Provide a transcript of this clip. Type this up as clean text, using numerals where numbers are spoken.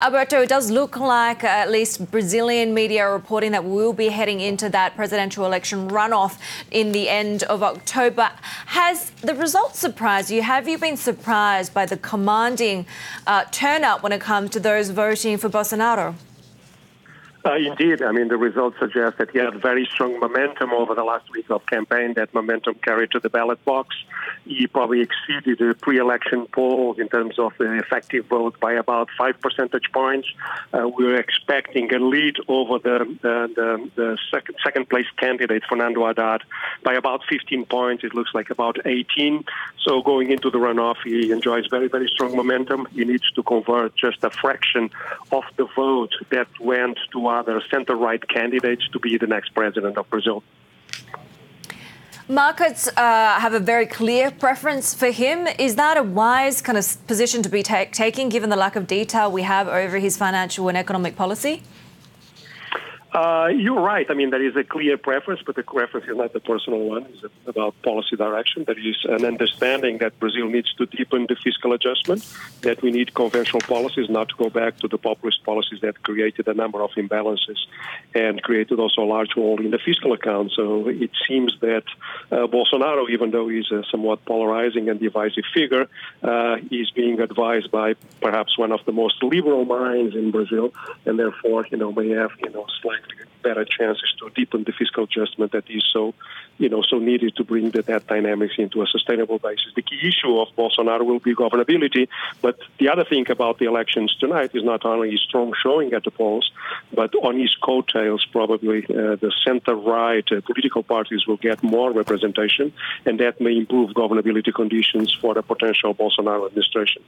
Alberto, it does look like at least Brazilian media are reporting that we'll be heading into that presidential election runoff in the end of October. Has the results surprised you? Have you been surprised by the commanding turnout when it comes to those voting for Bolsonaro? Indeed. I mean, the results suggest that he had very strong momentum over the last week of campaign. That momentum carried to the ballot box. He probably exceeded the pre-election polls in terms of the effective vote by about 5 percentage points. We were expecting a lead over the second place candidate, Fernando Haddad, by about 15 points. It looks like about 18. So going into the runoff, he enjoys very, very strong momentum. He needs to convert just a fraction of the vote that went to other center-right candidates to be the next president of Brazil. Markets have a very clear preference for him. Is that a wise kind of position to be taking, given the lack of detail we have over his financial and economic policy? You're right. I mean, there is a clear preference, but the preference is not a personal one. It's about policy direction. There is an understanding that Brazil needs to deepen the fiscal adjustment, that we need conventional policies, not to go back to the populist policies that created a number of imbalances and created also a large hole in the fiscal account. So it seems that Bolsonaro, even though he's a somewhat polarizing and divisive figure, is being advised by perhaps one of the most liberal minds in Brazil, and therefore, may have, slightly better chances to deepen the fiscal adjustment that is so needed to bring that dynamics into a sustainable basis. The key issue of Bolsonaro will be governability, but the other thing about the elections tonight is not only his strong showing at the polls, but on his coattails, probably the center-right political parties will get more representation, and that may improve governability conditions for a potential Bolsonaro administration.